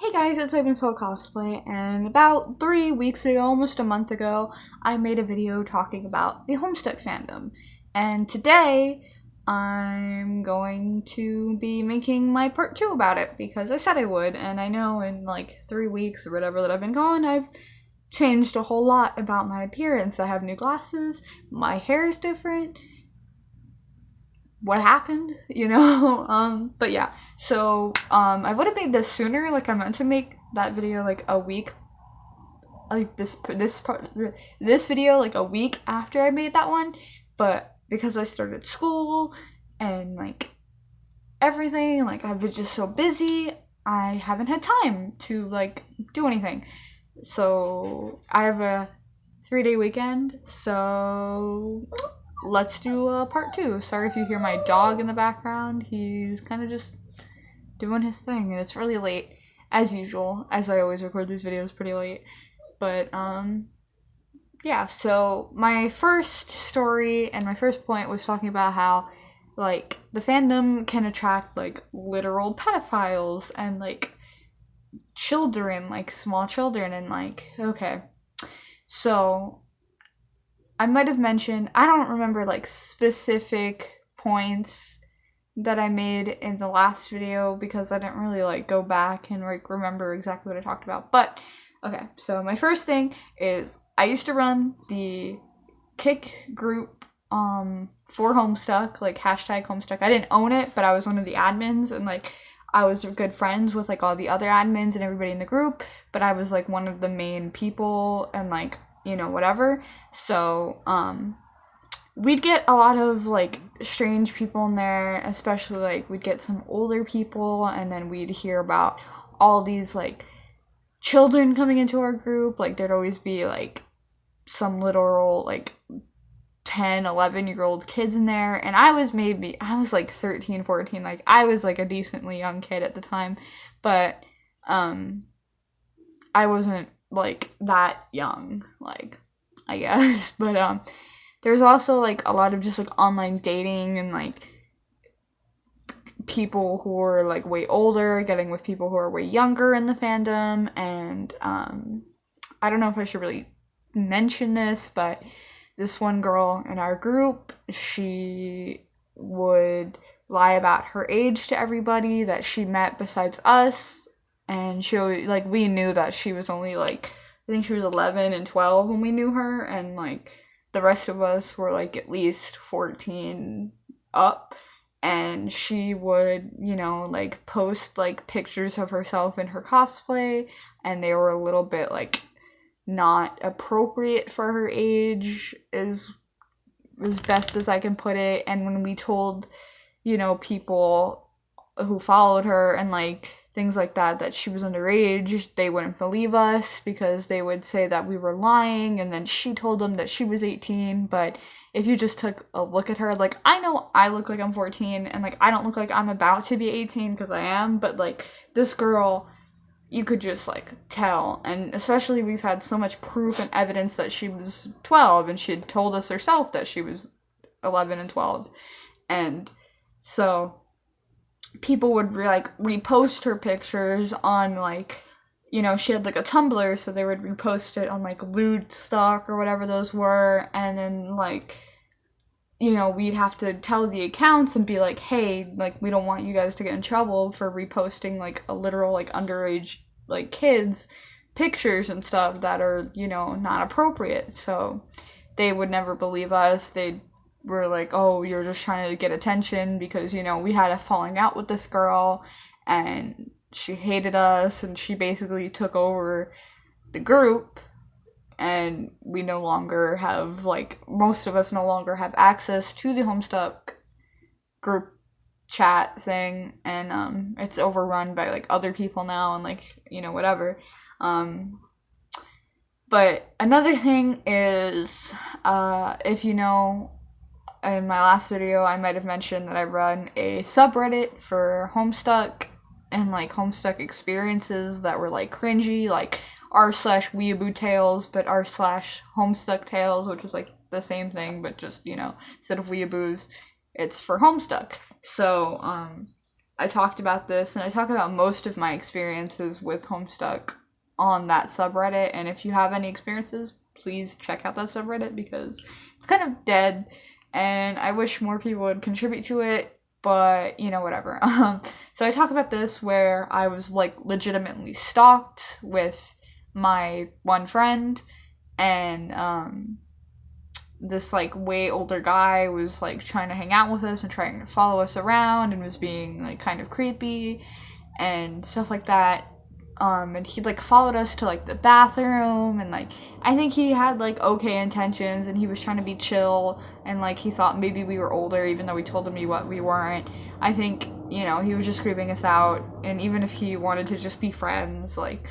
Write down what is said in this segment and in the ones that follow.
Hey guys, it's I've been Soul Cosplay, and about 3 weeks ago, almost a month ago, I made a video talking about the Homestuck fandom. And today, I'm going to be making my part 2 about it, because I said I would, and I know in like 3 weeks or whatever that I've been gone, I've changed a whole lot about my appearance. I have new glasses, my hair is different, what happened, but yeah, so I would have made this sooner. Like, I meant to make that video like a week, like this video like a week after I made that one, but because I started school and like everything, like I've been just so busy, I haven't had time to like do anything. So I have a 3-day weekend, so let's do part 2. Sorry if you hear my dog in the background. He's kind of just doing his thing, and it's really late, as usual, as I always record these videos pretty late. But, yeah, so my first story and my first point was talking about how, like, the fandom can attract, like, literal pedophiles and, like, children, like, small children, and, like, okay. So I might have mentioned, I don't remember like specific points that I made in the last video because I didn't really like go back and like remember exactly what I talked about. But okay, so my first thing is I used to run the Kick group for Homestuck, like hashtag Homestuck. I didn't own it, but I was one of the admins, and like I was good friends with like all the other admins and everybody in the group, but I was like one of the main people and like, you know, whatever. So, we'd get a lot of, like, strange people in there, especially, like, we'd get some older people, and then we'd hear about all these, like, children coming into our group. Like, there'd always be, like, some literal, like, 10, 11-year-old kids in there, and I was like 13, 14, like, I was, like, a decently young kid at the time, but, I wasn't like that young, like, I guess. But there's also like a lot of just like online dating and like people who are like way older getting with people who are way younger in the fandom. And I don't know if I should really mention this, but this one girl in our group, she would lie about her age to everybody that she met besides us. And we knew that she was only, like, I think she was 11 and 12 when we knew her, and, like, the rest of us were, like, at least 14 up, and she would, you know, like, post, like, pictures of herself in her cosplay, and they were a little bit, like, not appropriate for her age, as best as I can put it. And when we told, you know, people who followed her and, like, things like that she was underage, they wouldn't believe us because they would say that we were lying, and then she told them that she was 18, but if you just took a look at her, like, I know I look like I'm 14, and, like, I don't look like I'm about to be 18, because I am, but, like, this girl, you could just, like, tell, and especially we've had so much proof and evidence that she was 12, and she had told us herself that she was 11 and 12, and so people would like repost her pictures on, like, you know, she had like a Tumblr, so they would repost it on like lewd stock or whatever those were, and then like, you know, we'd have to tell the accounts and be like, hey, like, we don't want you guys to get in trouble for reposting like a literal like underage like kids pictures and stuff that are, you know, not appropriate. So they would never believe us. They were like, oh, you're just trying to get attention because, you know, we had a falling out with this girl and she hated us, and she basically took over the group, and we no longer have, like, most of us no longer have access to the Homestuck group chat thing, and it's overrun by like other people now, and like, you know, whatever. But another thing is, if you know, in my last video, I might have mentioned that I run a subreddit for Homestuck and, like, Homestuck experiences that were, like, cringy, like, r/weeaboo tales, but r/Homestuck tales, which is, like, the same thing, but just, you know, instead of weeaboos, it's for Homestuck. So, I talked about this, and I talk about most of my experiences with Homestuck on that subreddit, and if you have any experiences, please check out that subreddit because it's kind of dead, and I wish more people would contribute to it, but, whatever. So I talk about this where I was, like, legitimately stalked with my one friend, and, this, like, way older guy was, like, trying to hang out with us and trying to follow us around and was being, like, kind of creepy and stuff like that. And he, like, followed us to, like, the bathroom, and, like, I think he had, like, okay intentions, and he was trying to be chill, and, like, he thought maybe we were older, even though we told him we weren't. I think, he was just creeping us out, and even if he wanted to just be friends, like,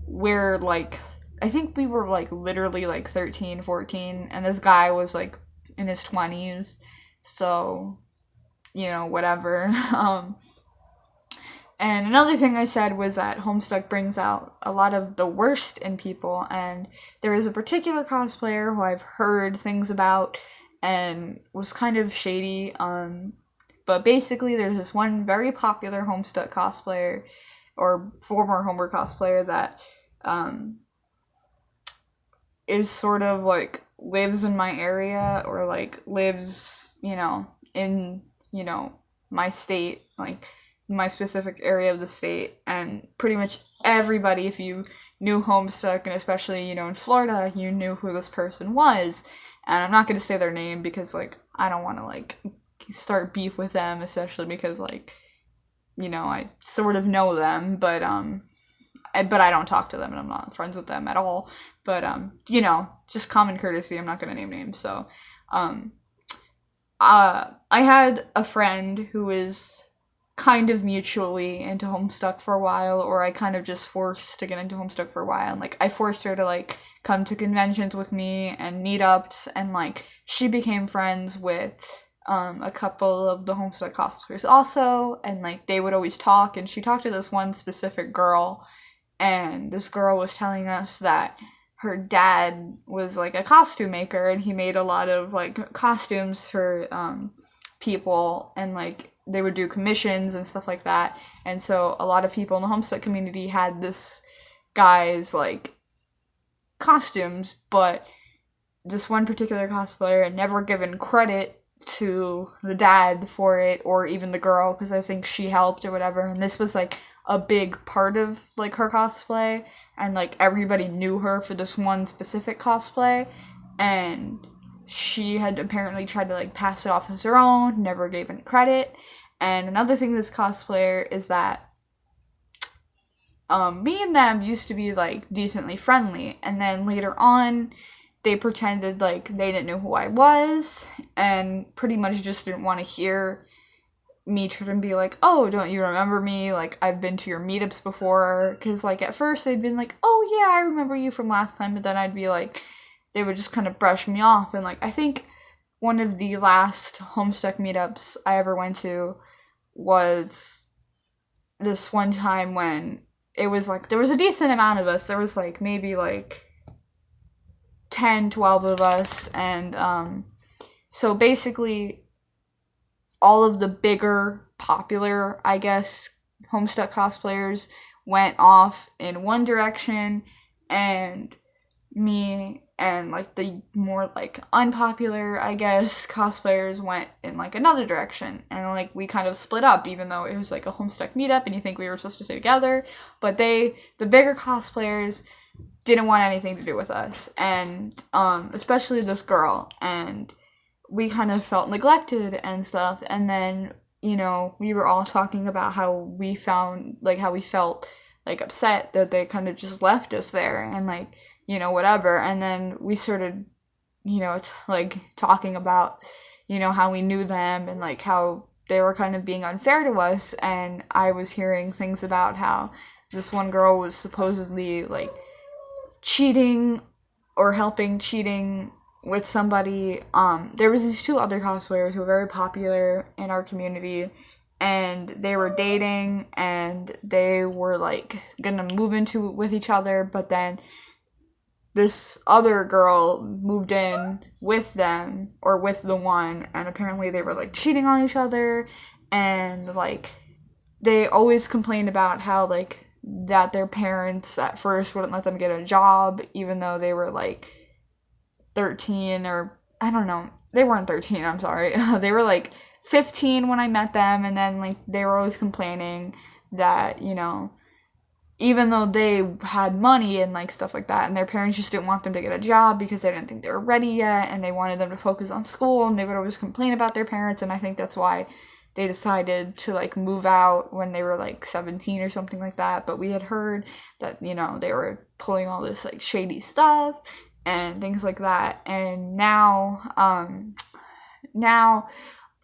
we're, like, I think we were, like, literally, like, 13, 14, and this guy was, like, in his 20s, so, whatever. And another thing I said was that Homestuck brings out a lot of the worst in people, and there is a particular cosplayer who I've heard things about and was kind of shady, but basically there's this one very popular Homestuck cosplayer, or former Homer cosplayer, that, is sort of, like, lives in my area, or, like, lives, in, my state, like, my specific area of the state, and pretty much everybody, if you knew Homestuck, and especially, in Florida, you knew who this person was, and I'm not going to say their name, because, like, I don't want to, like, start beef with them, especially because, like, I sort of know them, but I don't talk to them, and I'm not friends with them at all, but, just common courtesy, I'm not gonna name names, so, I had a friend who was kind of mutually into Homestuck for a while, or I kind of just forced to get into Homestuck for a while, and, like, I forced her to, like, come to conventions with me, and meetups, and, like, she became friends with, a couple of the Homestuck cosplayers also, and, like, they would always talk, and she talked to this one specific girl, and this girl was telling us that her dad was, like, a costume maker, and he made a lot of, like, costumes for, people, and, like, they would do commissions and stuff like that, and so a lot of people in the Homestuck community had this guy's, like, costumes, but this one particular cosplayer had never given credit to the dad for it, or even the girl, because I think she helped or whatever, and this was, like, a big part of, like, her cosplay, and, like, everybody knew her for this one specific cosplay, and she had apparently tried to, like, pass it off as her own, never gave any credit. And another thing this cosplayer is that me and them used to be, like, decently friendly, and then later on they pretended like they didn't know who I was, and pretty much just didn't want to hear me try to be like, oh, don't you remember me? Like, I've been to your meetups before, because, like, at first they'd been like, oh, yeah, I remember you from last time, but then I'd be like, they would just kind of brush me off, and, like, I think one of the last Homestuck meetups I ever went to was this one time when it was, like, there was a decent amount of us, there was, like, maybe, like, 10, 12 of us, and, so basically, all of the bigger, popular, I guess, Homestuck cosplayers went off in one direction, and me and, like, the more, like, unpopular, I guess, cosplayers went in, like, another direction, and, like, we kind of split up, even though it was, like, a Homestuck meetup, and you think we were supposed to stay together, but the bigger cosplayers didn't want anything to do with us, and, especially this girl, and we kind of felt neglected and stuff, and then, we were all talking about how we found, like, how we felt, like, upset that they kind of just left us there, and, like, whatever, and then we started, like, talking about, how we knew them, and, like, how they were kind of being unfair to us, and I was hearing things about how this one girl was supposedly, like, cheating, or helping cheating with somebody. There was these two other cosplayers who were very popular in our community, and they were dating, and they were, like, gonna move into with each other, but then this other girl moved in with them, or with the one, and apparently they were, like, cheating on each other, and, like, they always complained about how, like, that their parents at first wouldn't let them get a job, even though they were, like, 13, or, I don't know, they weren't 13, I'm sorry, they were, like, 15 when I met them, and then, like, they were always complaining that, you know, even though they had money and, like, stuff like that, and their parents just didn't want them to get a job because they didn't think they were ready yet, and they wanted them to focus on school, and they would always complain about their parents, and I think that's why they decided to, like, move out when they were, like, 17 or something like that. But we had heard that, you know, they were pulling all this, like, shady stuff and things like that. And now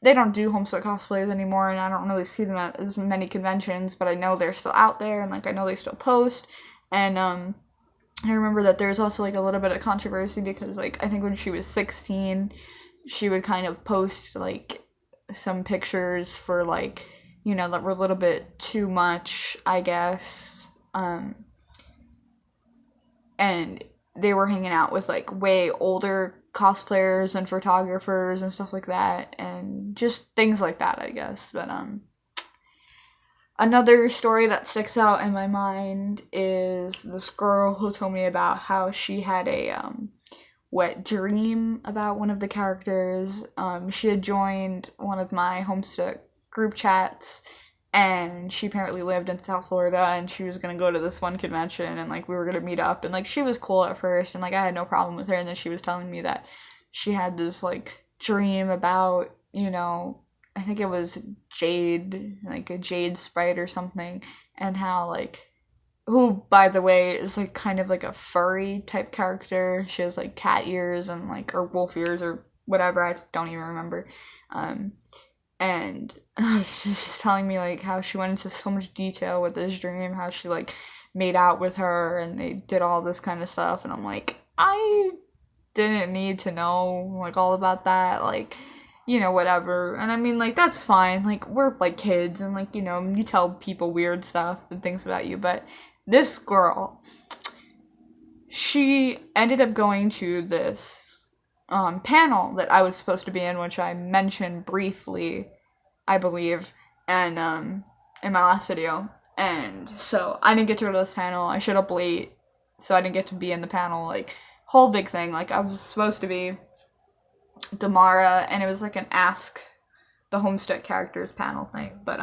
they don't do Homestuck cosplayers anymore, and I don't really see them at as many conventions, but I know they're still out there, and, like, I know they still post. And I remember that there's also, like, a little bit of controversy because, like, I think when she was 16, she would kind of post, like, some pictures for, like, you know, that were a little bit too much, I guess, and they were hanging out with, like, way older cosplayers and photographers and stuff like that, and just things like that, I guess. But another story that sticks out in my mind is this girl who told me about how she had a wet dream about one of the characters. She had joined one of my Homestuck group chats, and she apparently lived in South Florida, and she was gonna go to this one convention, and, like, we were gonna meet up, and, like, she was cool at first, and, like, I had no problem with her, and then she was telling me that she had this, like, dream about, you know, I think it was Jade, like a Jade sprite or something, and how, like, who, by the way, is, like, kind of like a furry type character. She has, like, cat ears and, like, or wolf ears or whatever, I don't even remember. And she's just telling me, like, how she went into so much detail with this dream, how she, like, made out with her, and they did all this kind of stuff, and I'm like, I didn't need to know, like, all about that, like, you know, whatever. And I mean, like, that's fine, like, we're, like, kids, and, like, you know, you tell people weird stuff and things about you, but this girl, she ended up going to this panel that I was supposed to be in, which I mentioned briefly, I believe, and in my last video. And so I didn't get to go to this panel. I showed up late, so I didn't get to be in the panel. Like, whole big thing. Like, I was supposed to be Damara, and it was like an Ask the Homestuck Characters panel thing. But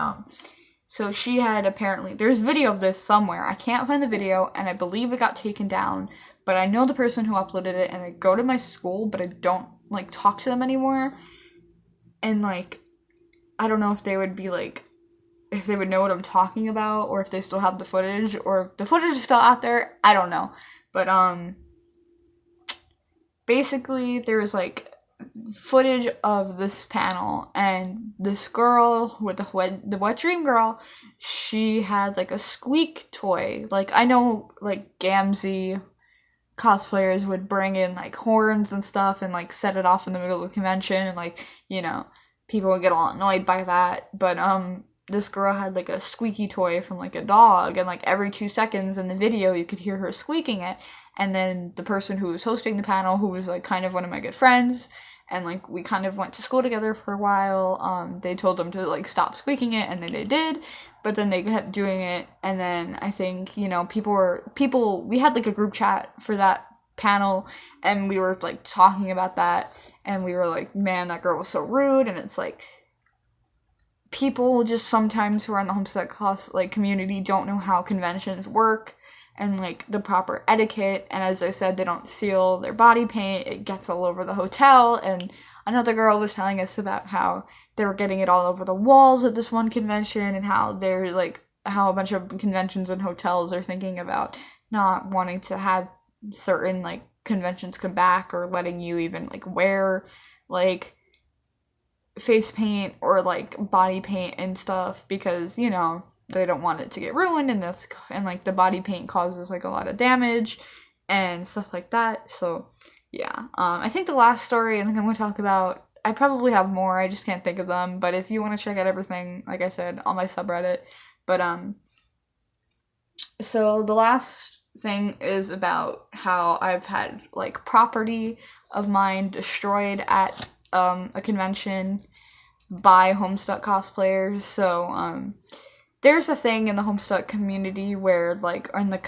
so she had apparently, there's video of this somewhere. I can't find the video, and I believe it got taken down. But I know the person who uploaded it, and I go to my school, but I don't, like, talk to them anymore. And, like, I don't know if they would be, like, if they would know what I'm talking about, or if they still have the footage, or if the footage is still out there, I don't know. But, basically, there was, like, footage of this panel, and this girl with the wet dream girl, she had, like, a squeak toy. Like, I know, like, Gamzee cosplayers would bring in, like, horns and stuff and, like, set it off in the middle of the convention, and, like, you know, people would get all annoyed by that. But this girl had, like, a squeaky toy from, like, a dog, and, like, every 2 seconds in the video you could hear her squeaking it. And then the person who was hosting the panel, who was, like, kind of one of my good friends, and, like, we kind of went to school together for a while, they told them to, like, stop squeaking it, and then they did. But then they kept doing it, and then I think, you know, we had, like, a group chat for that panel, and we were, like, talking about that, and we were like, man, that girl was so rude. And it's like, people just sometimes who are in the Homestuck, like, community don't know how conventions work, and, like, the proper etiquette, and as I said, they don't seal their body paint, it gets all over the hotel. And another girl was telling us about how they were getting it all over the walls at this one convention, and how they're, like, how a bunch of conventions and hotels are thinking about not wanting to have certain, like, conventions come back, or letting you even, like, wear, like, face paint or, like, body paint and stuff, because, you know, they don't want it to get ruined, and like, the body paint causes, like, a lot of damage and stuff like that. So yeah, I think the last story I think I'm going to talk about, I probably have more, I just can't think of them, but if you want to check out everything, like I said, on my subreddit. But so the last thing is about how I've had, like, property of mine destroyed at a convention by Homestuck cosplayers. So there's a thing in the Homestuck community where like in the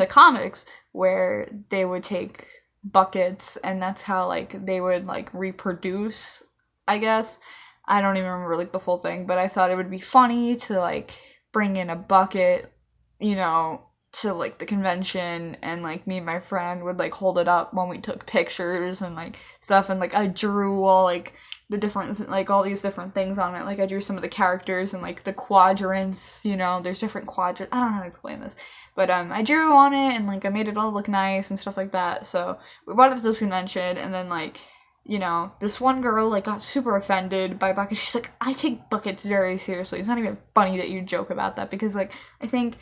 comics where they would take buckets and that's how like they would like reproduce, I guess. I don't even remember like the full thing, but I thought it would be funny to like bring in a bucket, you know, to like the convention, and like me and my friend would like hold it up when we took pictures and like stuff, and like I drew all like the different, like all these different things on it. Like I drew some of the characters and like the quadrants, you know, there's different quadrants. I don't know how to explain this, but I drew on it and like I made it all look nice and stuff like that. So we brought it to this convention, and then like, you know, this one girl like got super offended by buckets. She's like, I take buckets very seriously. It's not even funny that you joke about that, because like I think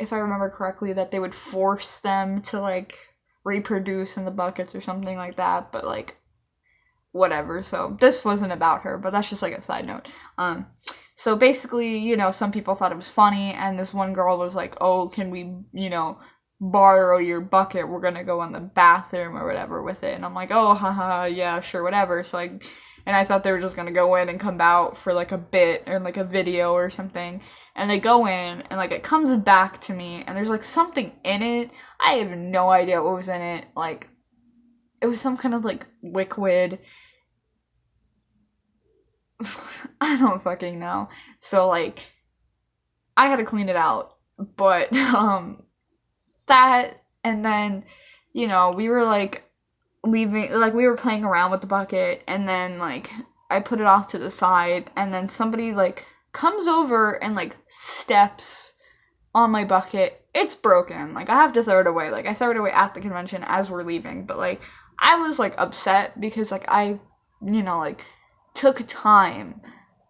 if I remember correctly that they would force them to like reproduce in the buckets or something like that, but like whatever. So this wasn't about her, but that's just like a side note. So basically, you know, some people thought it was funny, and this one girl was like, oh, can we, you know, borrow your bucket? We're gonna go in the bathroom or whatever with it. And I'm like, oh, haha, yeah, sure, whatever. So and I thought they were just gonna go in and come out for like a bit or like a video or something. And they go in, and like it comes back to me, and there's like something in it. I have no idea what was in it. Like, it was some kind of like liquid. I don't fucking know. So like, I had to clean it out. But that, and then, you know, we were like leaving, like we were playing around with the bucket, and then like I put it off to the side, and then somebody like comes over and like steps on my bucket. It's broken. Like I have to throw it away. Like I throw it away at the convention as we're leaving, but like I was like upset because like I, you know, like took time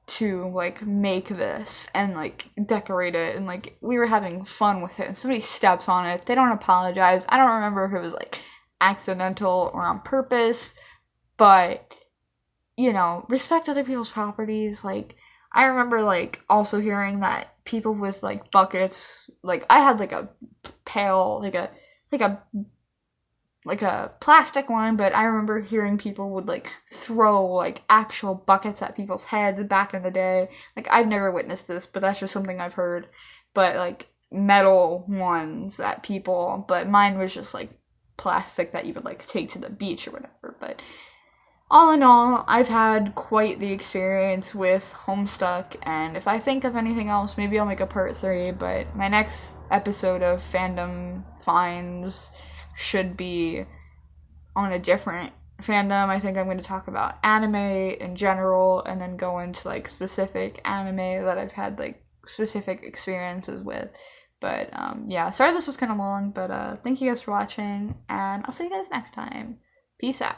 to like make this and like decorate it, and like we were having fun with it, and somebody steps on it. They don't apologize. I don't remember if it was like accidental or on purpose, but you know, respect other people's properties. Like I remember like also hearing that people with like buckets, like I had like a pail, like a plastic one, but I remember hearing people would like throw like actual buckets at people's heads back in the day. Like I've never witnessed this, but that's just something I've heard. But like metal ones at people, but mine was just like plastic that you would like take to the beach or whatever. But all in all, I've had quite the experience with Homestuck, and if I think of anything else, maybe I'll make a part 3, but my next episode of Fandom Finds should be on a different fandom. I think I'm going to talk about anime in general, and then go into like specific anime that I've had like specific experiences with. But yeah, sorry this was kind of long, but thank you guys for watching, and I'll see you guys next time. Peace out.